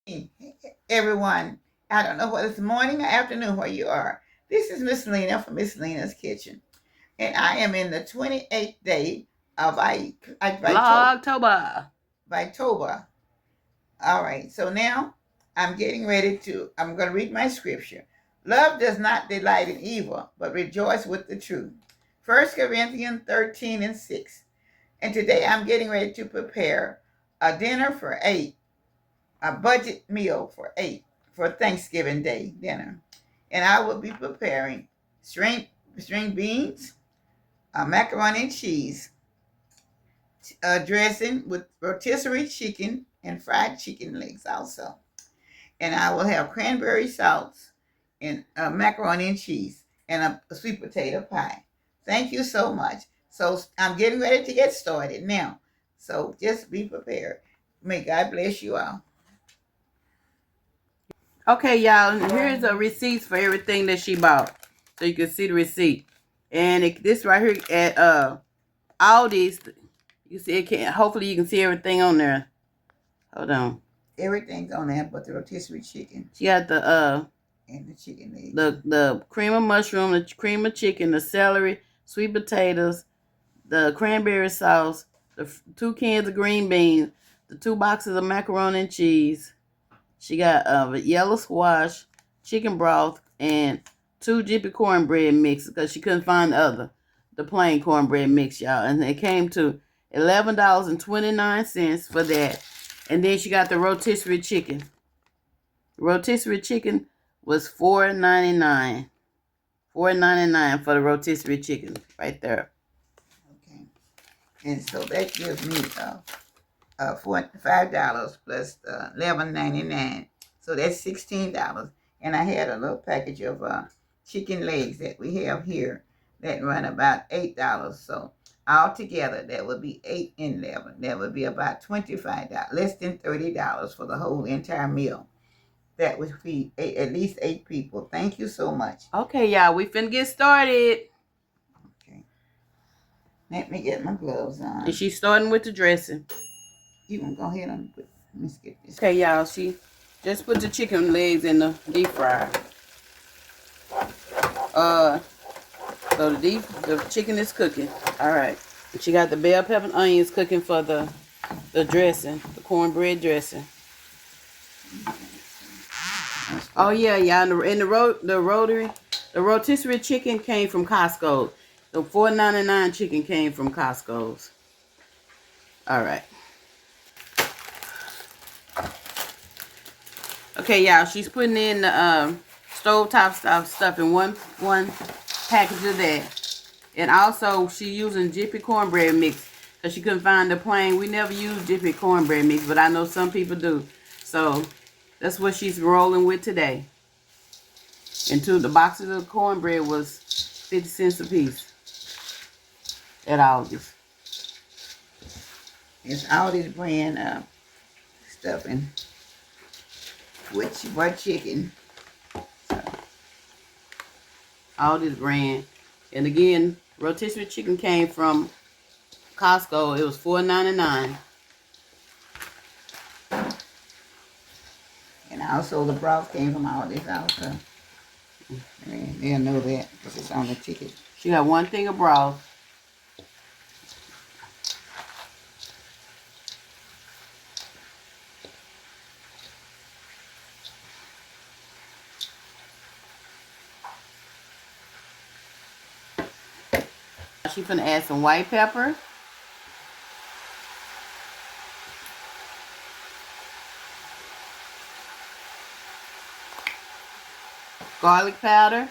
Hey, everyone. I don't know whether it's morning or afternoon where you are. This is Miss Lena from Miss Lena's Kitchen, and I am in the 28th day of Vlogtober. Vitoba. All right, so now I'm getting ready I'm going to read my scripture. Love does not delight in evil, but rejoice with the truth. 1 Corinthians 13 and 6. And today I'm getting ready to prepare a dinner for 8, a budget meal for 8 for Thanksgiving Day dinner. And I will be preparing string beans, macaroni and cheese, dressing with rotisserie chicken and fried chicken legs also. And I will have cranberry sauce and macaroni and cheese and a sweet potato pie. Thank you so much. So I'm getting ready to get started now. So just be prepared. May God bless you all. Okay, y'all, here's a receipt for everything that she bought. So you can see the receipt. And this right here at Aldi's, you see it can hopefully you can see everything on there. Hold on. Everything's on there but the rotisserie chicken. She got the and the chicken legs. The cream of mushroom, the cream of chicken, the celery, sweet potatoes, the cranberry sauce, the 2 cans of green beans, the 2 boxes of macaroni and cheese. She got yellow squash, chicken broth, and 2 Jiffy Cornbread mixes because she couldn't find the plain cornbread mix, y'all. And it came to $11.29 for that. And then she got the rotisserie chicken. Rotisserie chicken was $4.99. $4.99 for the rotisserie chicken right there. Okay. And so that gives me $5 plus $11.99. So that's $16. And I had a little package of chicken legs that we have here that run about $8. So altogether, that would be 8 and 11. That would be about $25, less than $30 for the whole entire meal. That would feed at least 8 people. Thank you so much. Okay, y'all, we finna get started. Okay. Let me get my gloves on. And she's starting with the dressing. You can go ahead and let's get this. Okay, y'all, she just put the chicken legs in the deep fryer. So the chicken is cooking. All right. And she got the bell pepper and onions cooking for the dressing, the cornbread dressing. Oh yeah, y'all. And the rotisserie chicken came from Costco. The $4.99 chicken came from Costco's. All right. Okay, y'all. She's putting in the stovetop stuff in one package of that. And also, she's using Jiffy Cornbread mix because she couldn't find the plain. We never use Jiffy Cornbread mix, but I know some people do. So that's what she's rolling with today. And the boxes of cornbread was 50 cents a piece at Aldi's. It's Aldi's brand stuffing with butt chicken. So. Aldi's brand. And again, rotisserie chicken came from Costco. It was $4.99. And also the broth came from Aldi's also. They'll know that because it's on the ticket. She got 1 thing of broth. She's gonna add some white pepper. Garlic powder.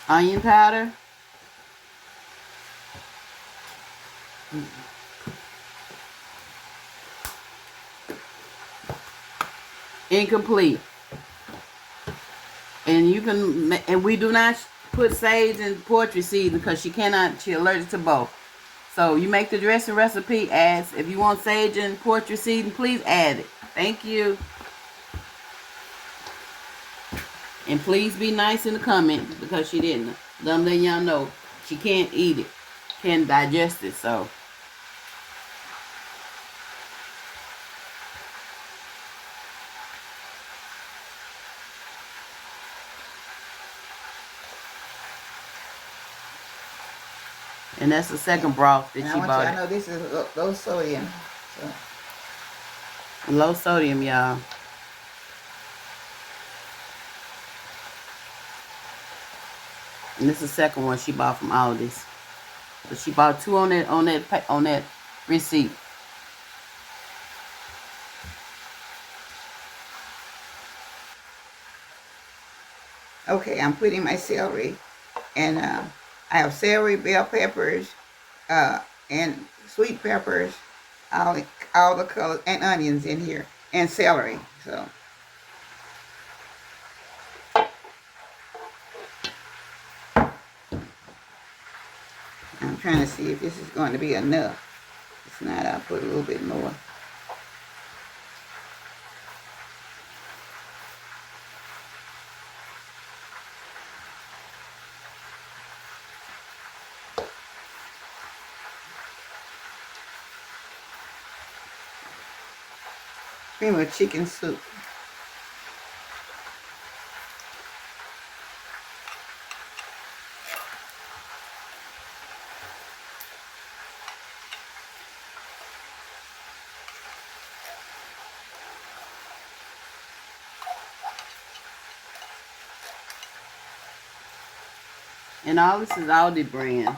Onion powder. Incomplete. And we do not put sage and poultry seeds because she's allergic to both. So you make the dressing recipe, if you want sage and poultry seeds, please add it. Thank you. And please be nice in the comments because she didn't. I'm letting y'all know she can't eat it, can't digest it. So. And that's the second broth that and she I want bought. you to know this is low sodium. So. Low sodium, y'all. And this is the second one she bought from Aldi's. But she bought 2 on that receipt. Okay, I'm putting my celery, and I have celery, bell peppers, and sweet peppers, all the colors, and onions in here, and celery. So I'm trying to see if this is going to be enough. If not, I'll put a little bit more. Cream of chicken soup. And all this is Aldi brand.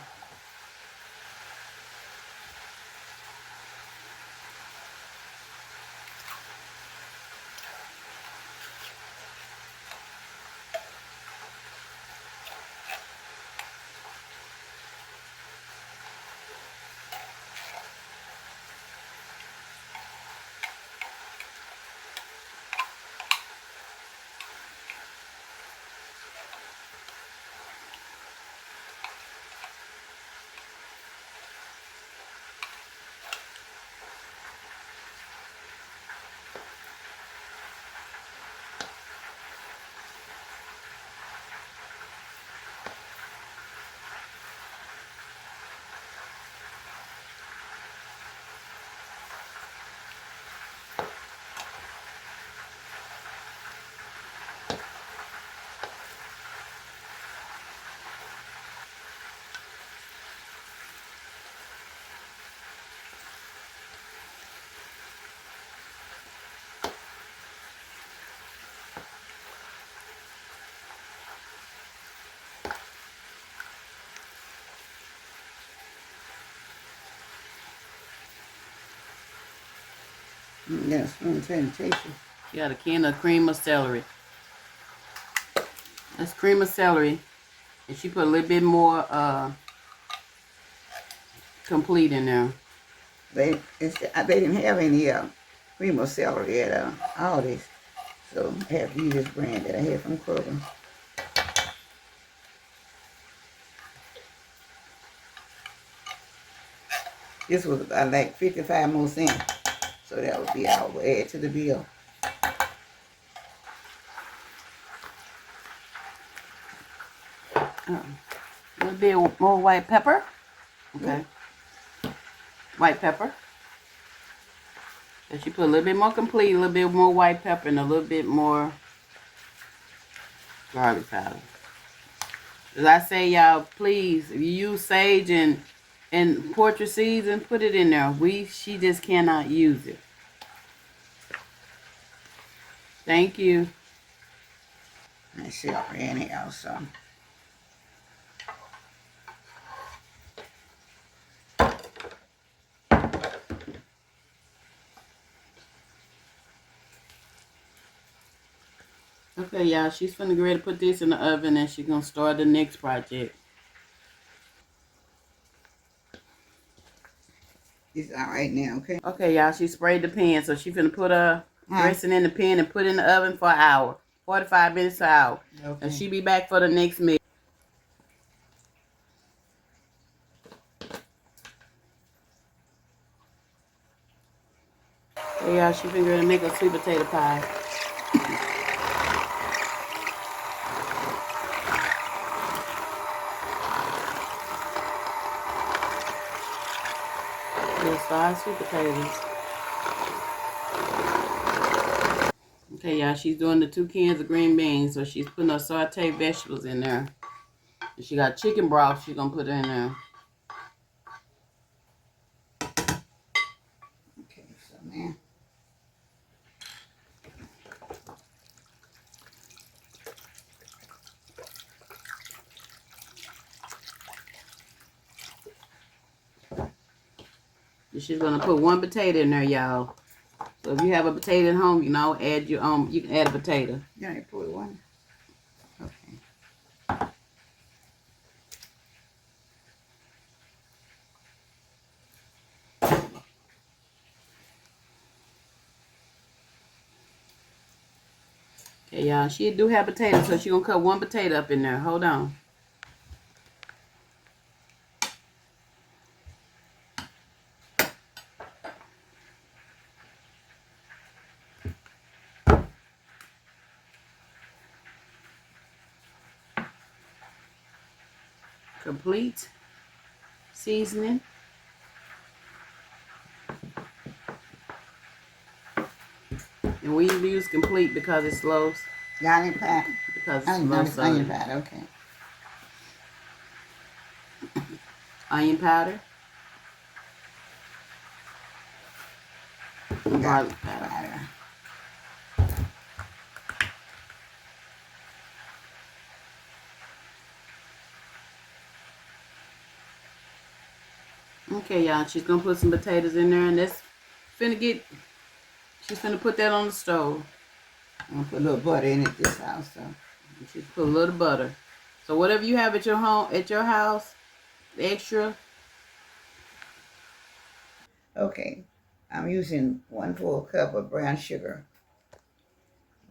Yes, I'm trying to taste it. She got a can of cream of celery. That's cream of celery. And she put a little bit more complete in there. They didn't have any cream of celery at Aldi's, so I have to use this brand that I had from Kroger. This was like 55 more cents, so that would be I will add to the bill. A little bit more white pepper. Okay. White pepper. And she put a little bit more complete, a little bit more white pepper, and a little bit more garlic powder. As I say, y'all, please, if you use sage and portrait season, put it in there. She just cannot use it. Thank you. I celery anyhow, so. Okay, y'all, she's finna get ready to put this in the oven and she's gonna start the next project. It's all right now, okay? Okay, y'all, she sprayed the pan, so she's finna put her dressing in the pan and put it in the oven for an hour. 45 minutes to an hour. Okay. And she'll be back for the next meal. Okay, y'all, she's finna make a sweet potato pie. 5 sweet potatoes. Okay, y'all, she's doing the 2 cans of green beans, so she's putting her sauteed vegetables in there. And she got chicken broth she's gonna put in there. Okay, so now. And she's gonna put 1 potato in there, y'all. So if you have a potato at home, you know, add your you can add a potato. You only put 1. Okay. Okay, y'all. She do have potatoes, so she's gonna cut 1 potato up in there. Hold on. Complete seasoning. And we use complete because it's low. Onion powder. Because it's low sodium. Onion powder, okay. Onion powder. And garlic powder. Okay, y'all. She's gonna put some potatoes in there, and that's finna get. She's finna put that on the stove. I'm gonna put a little butter in it this house, so. She's put a little butter. So whatever you have at your home, at your house, extra. Okay, I'm using 1 full cup of brown sugar.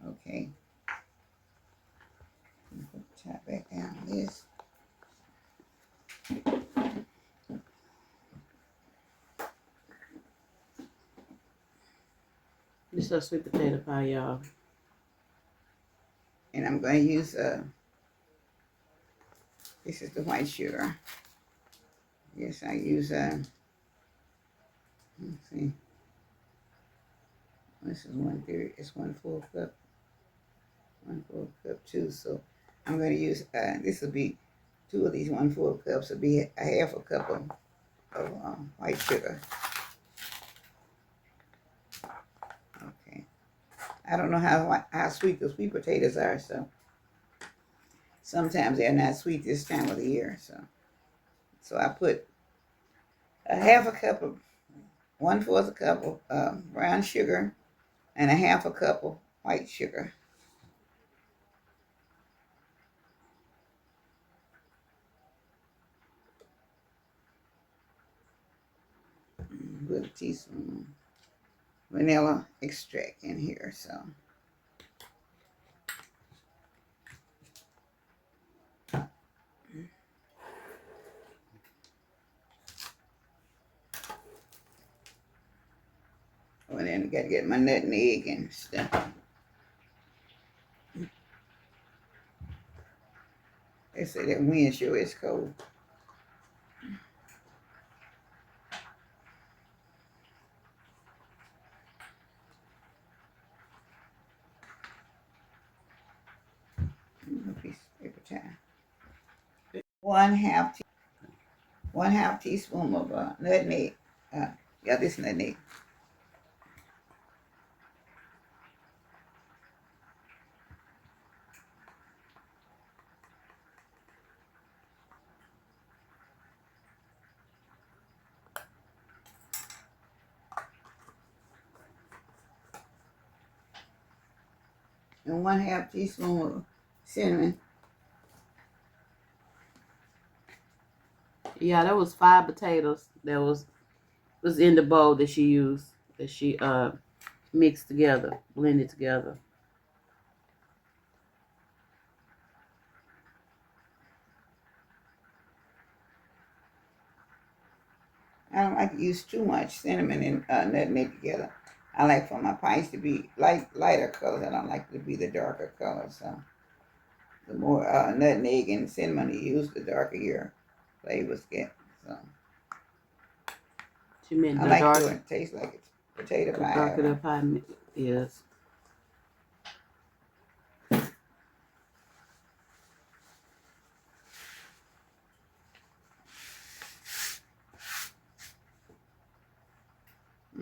Okay. Tap back down this. This is a sweet potato pie, y'all. And I'm going to use, this is the white sugar. Yes, I use, let's see. This is 1/3, it's 1 full cup. 1 full cup too, so I'm going to use, this will be 2 of these 1 full cups, will be a half a cup of white sugar. Okay. I don't know how sweet the sweet potatoes are, so sometimes they're not sweet this time of the year, so I put a half a cup of 1/4 cup of brown sugar and a half a cup of white sugar. Put a teaspoon vanilla extract in here, so. And then I got to get my nut and egg and stuff. They say that wind sure is cold. A piece of paper towel. 1/2 teaspoon of nutmeg. This nutmeg. And 1/2 teaspoon of cinnamon. Yeah, that was 5 potatoes that was in the bowl that she used, that she mixed together, blended together. I don't like to use too much cinnamon and nutmeg together. I like for my pies to be lighter colors. I don't like it to be the darker colors. So the more nutmeg and cinnamon you use, the darker your flavors get. So She meant I the like dark. it when it tastes like it's potato pie. Darker the pie is.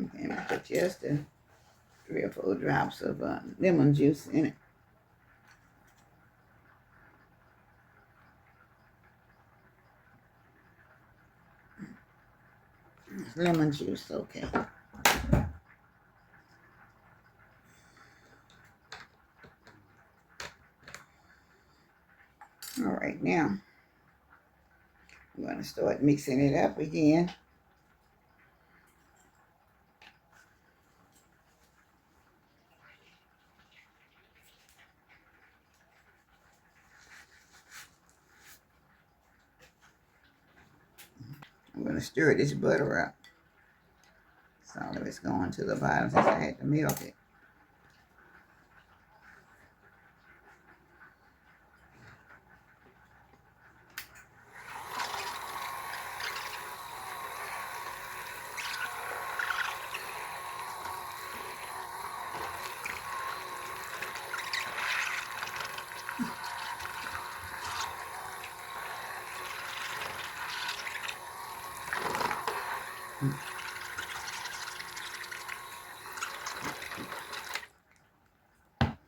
Okay, I'm gonna put just 3 or 4 drops of lemon juice in it. Lemon juice, okay. All right, now I'm going to start mixing it up again. I'm going to stir this butter up. So all of it's going to the bottom since I had to melt it.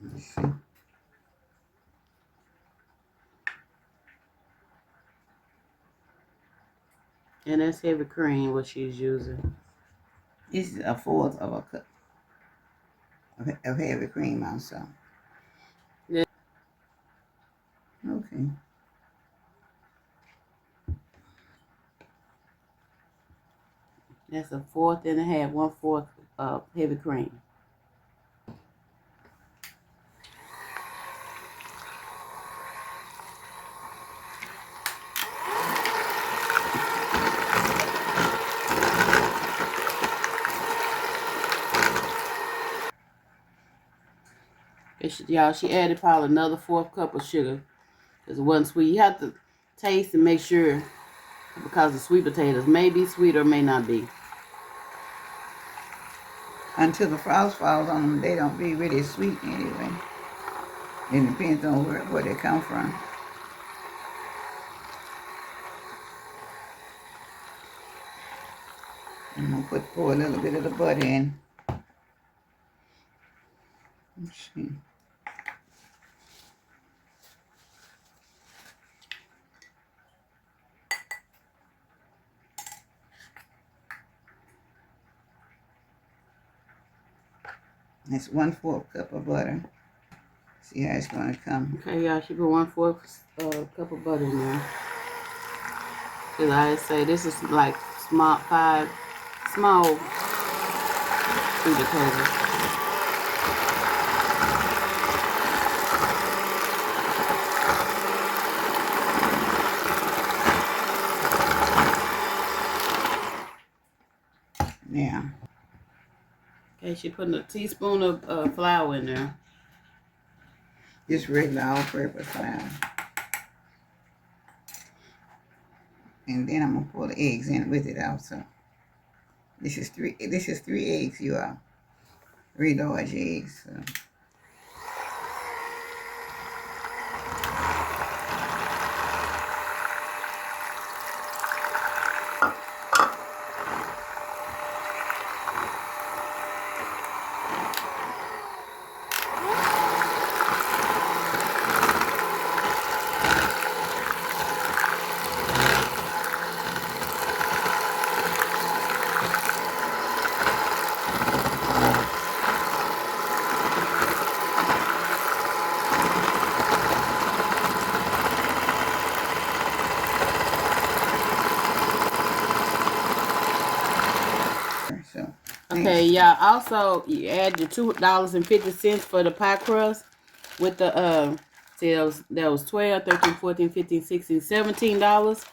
Let's see. And that's heavy cream, what she's using. This is 1/4 of a cup of heavy cream also. Yeah. Okay. That's 1/4 and a half, 1/4 of heavy cream. Y'all, she added probably another 1/4 cup of sugar because it wasn't sweet. You have to taste and make sure because the sweet potatoes may be sweet or may not be. Until the frost falls on them, they don't be really sweet anyway. It depends on where they come from. I'm going to pour a little bit of the butter in. Let's see. That's 1/4 cup of butter. See how it's going to come. Okay, y'all, she put 1/4 cup of butter in there. Cause I say this is like 5 small sweet potatoes. Now. Okay, she putting a teaspoon of flour in there. Just regular all-purpose flour. And then I'm gonna pour the eggs in with it also. This is 3 eggs, you all. 3 large eggs. So. Okay, y'all. Also, you add your $2.50 for the pie crust with the see that was 12, 13, 14, 15, 16, $17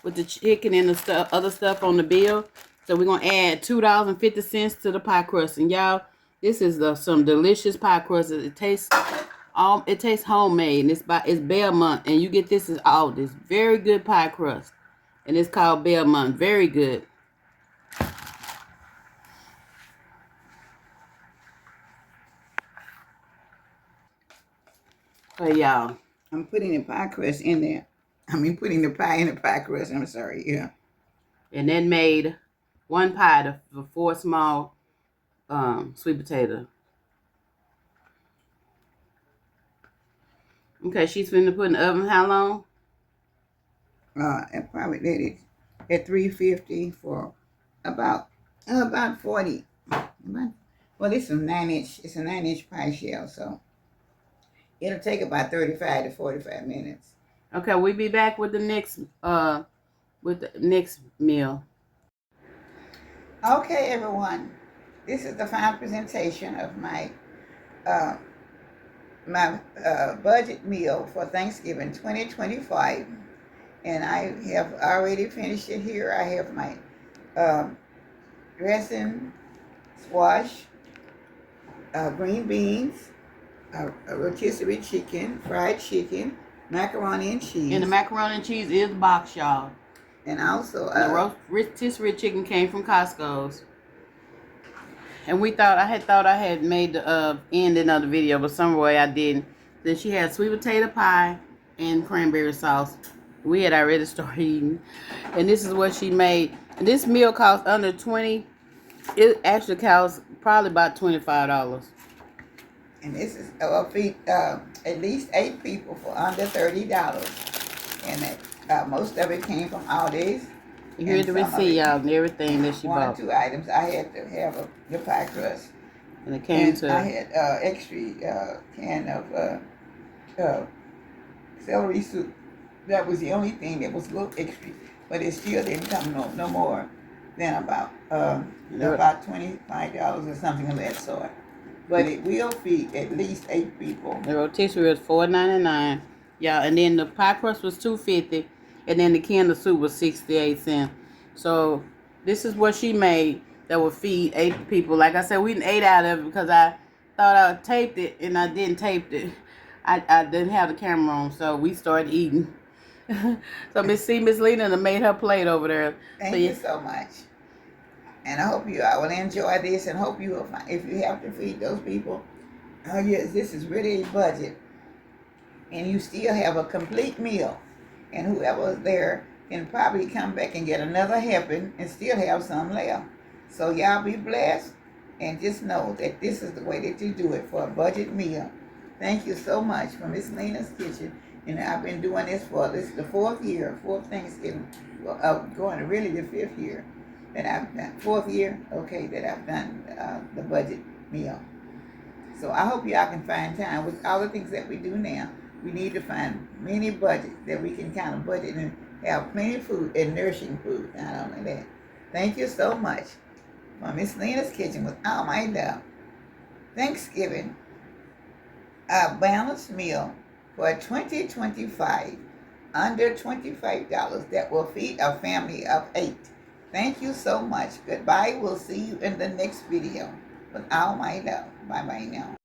with the chicken and the other stuff on the bill. So we're gonna add $2.50 to the pie crust, and y'all, this is some delicious pie crust. It tastes homemade, and it's Belmont, and you get this very good pie crust, and it's called Belmont. Very good. Okay, y'all. I'm putting the pie crust in there. Putting the pie in the pie crust. I'm sorry. Yeah. And that made one pie for 4 small sweet potato. Okay, she's finna put in the oven how long? I probably did it at 350 for about 40. Well, it's a 9-inch. It's a 9-inch pie shell, so it'll take about 35 to 45 minutes. Okay, we'll be back with the next meal. Okay, everyone. This is the final presentation of my uh, budget meal for Thanksgiving 2025, and I have already finished it here. I have my dressing, squash, green beans, a rotisserie chicken, fried chicken, macaroni and cheese. And the macaroni and cheese is boxed, y'all. And also the rotisserie chicken came from Costco's. And I had made the ending of the video, but some way I didn't. Then she had sweet potato pie and cranberry sauce. We had already started eating. And this is what she made. And this meal cost under $20. It actually costs probably about $25. And this is feed at least 8 people for under $30. And most of it came from Aldi's. You hear the receipt, y'all, and everything that she bought. 1 or 2 items. I had to have the pie crust. And it came to... I had extra can of celery soup. That was the only thing that was a little extra. But it still didn't come no more than about $25 or something of that sort. But it will feed at least 8 people. The rotisserie was $4.99. Yeah, and then the pie crust was $2.50. And then the can of soup was 68 cents. So this is what she made that would feed 8 people. Like I said, we didn't ate out of it because I thought I taped it and I didn't tape it. I didn't have the camera on, so we started eating. So Miss Lena made her plate over there. Thank you so much. And I hope you will enjoy this, and hope you will find, if you have to feed those people, oh yes, this is really a budget. And you still have a complete meal. And whoever's there can probably come back and get another helping and still have some left. So y'all be blessed, and just know that this is the way that you do it for a budget meal. Thank you so much for Miss Lena's Kitchen. And I've been doing this is the 4th Thanksgiving, going to really the 5th year that I've done, 4th year, okay, that I've done the budget meal. So I hope y'all can find time with all the things that we do now. We need to find many budgets that we can kind of budget and have plenty of food and nourishing food. Not only that. Thank you so much for Miss Lena's Kitchen with all my love. Thanksgiving, a balanced meal for 2025, under $25 that will feed a family of 8. Thank you so much. Goodbye. We'll see you in the next video with all my love. Bye-bye now.